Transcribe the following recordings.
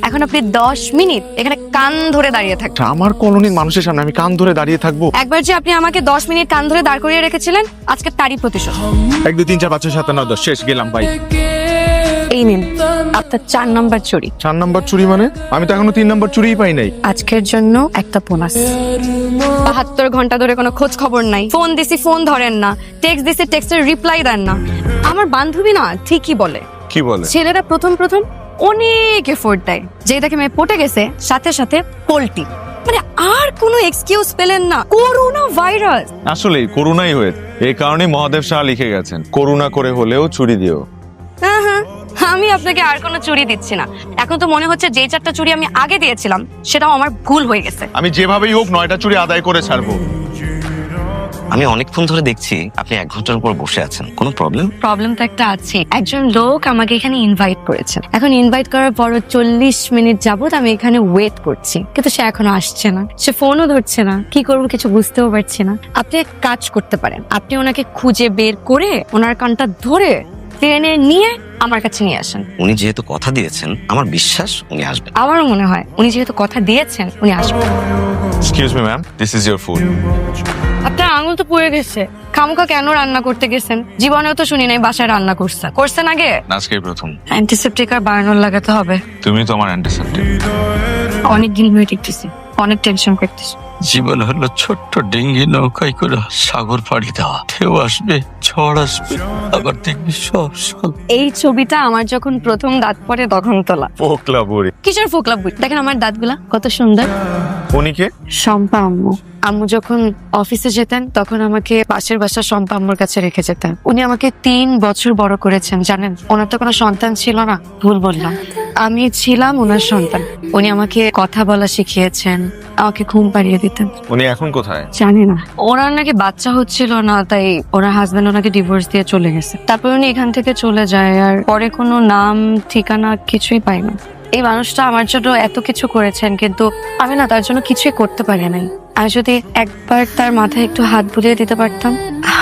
এখন আপনি 10 মিনিট এখানে কান ধরে দাঁড়িয়ে থাকবেন। আমার কলোনির মানুষের সামনে আমি কান ধরে দাঁড়িয়ে থাকবো? একবার যে আপনি আমাকে 10 মিনিট কান ধরে দাঁড় করিয়ে রেখেছিলেন, আজকে তারই প্রতিশোধ। 1 2 3 4 5 6 7 8 9 10 শেষ, গেলাম ভাই। এই নিন আপনার 4 নাম্বার চুরি। 4 নাম্বার চুরি মানে? আমি তো এখনো 3 নাম্বার চুরিই পাই নাই। আজকের জন্য একটা বোনাস। 72 ঘন্টা ধরে কোনো খোঁজ খবর নাই, ফোন দিছি ফোন ধরেন না, টেক্সট দিছি টেক্সটের রিপ্লাই দেন না। আমার বান্ধবী না ঠিকই বলে, কি বলে? ছেলেরা প্রথম অনেক এফোর্ট দেয়, যে দেখে মেয়ে পটে গেছে সাথে সাথে পোল্টি। মানে আর কোনো এক্সকিউজ পেলেন না, করোনা ভাইরাস। আসলে করোনাই হয়েছে, এই কারণে মহাদেব শাহ লিখে গেছেন, করুণা করে হলেও চুরি দিও। হ্যাঁ হ্যাঁ, আমি আপনাকে আর কোনো চুরি দিচ্ছি না। এখন তো মনে হচ্ছে যে 4টা চুরি আমি আগে দিয়েছিলাম সেটাও আমার ভুল হয়ে গেছে। আমি যেভাবেই হোক 9টা চুরি আদায় করে ছাড়বো। আমি অনেকক্ষণ ধরে দেখছি আপনি 1 ঘন্টার উপর বসে আছেন, কোনো প্রবলেম? প্রবলেম তো একটা আছে, একজন লোক আমাকে এখানে ইনভাইট করেছেন। এখন ইনভাইট করার পর 40 মিনিট যাবত আমি এখানে ওয়েট করছি, কিন্তু সে এখনো আসছে না, সে ফোনও ধরছে না। কি করবো কিছু বুঝতেও পারছি না। আপনি এক কাজ করতে পারেন, আপনি ওনাকে খুঁজে বের করে ওনার কানটা ধরে ট্রেনে নিয়ে আমার কাছে নিয়ে আসেন। উনি যেহেতু কথা দিয়েছেন, আমার বিশ্বাস উনি আসবেন। আমারও মনে হয় উনি যেহেতু কথা দিয়েছেন উনি আসবেন। Excuse me ma'am, this is your food. আপনার আঙুল তো পুড়ে গেছে, খামুখা কেন রান্না করতে গেছেন? জীবনেও তো শুনি নাই বাসায় রান্না করছেন আগে। আজকেই প্রথম। অ্যান্টিসেপটিক আর বার্নর লাগাতে হবে। তুমি তো আমার অ্যান্টিসেপ্টিক। অনেক দিন হয়ে দেখতেছি, অনেক টেনশন করতেছি। জীবন হলো ছোট্ট ডিঙ্গি নৌকায় করে সাগর পাড়ি দেওয়া। ঢেউ আসবে, ঝড় আসবে, আবার দেখবি সব সব। এই ছবিটা আমার যখন প্রথম দাঁত পড়ে তখন তোলা। পোকলা বুড়ি। কিসের ফোকলা বুড়ি? দেখেন আমার দাঁতগুলা কত সুন্দর। উনিকে? শম্পা আম্মু। আম্মু যখন অফিসে যেতেন তখন আমাকে পাশের বাসার শম্পা আম্মুর কাছে রেখে যেতেন। উনি আমাকে 3 বছর বড় করেছেন জানেন। ওনার তো কোনো সন্তান ছিল না, ভুল বললাম, আমি ছিলাম ওনার সন্তান। উনি আমাকে কথা বলা শিখিয়েছেন, আমাকে ঘুম পাড়িয়ে দিতেন। উনি এখন কোথায়? জানি না, ওনার নাকি বাচ্চা হচ্ছিল না, তাই ওনার হাজবেন্ড ওনাকে ডিভোর্স দিয়ে চলে গেছে। তারপর উনি এখান থেকে চলে যায়, আর পরে কোনো নাম ঠিকানা কিছুই পাই না। এই মানুষটা আমার জন্য এত কিছু করেছেন, কিন্তু আমি না তার জন্য কিছুই করতে পারি নাই। আমি যদি একবার তার মাথায় একটু হাত বুলিয়ে দিতে পারতাম,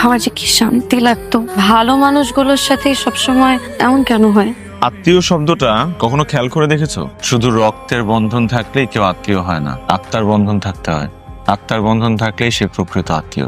আমার যে কি শান্তি লাগতো। ভালো মানুষগুলোর সাথে সবসময় এমন কেন হয়? আত্মীয় শব্দটা কখনো খেয়াল করে দেখেছো? শুধু রক্তের বন্ধন থাকলেই কেউ আত্মীয় হয় না, আত্মার বন্ধন থাকতে হয়। আত্মার বন্ধন থাকলেই সে প্রকৃত আত্মীয়।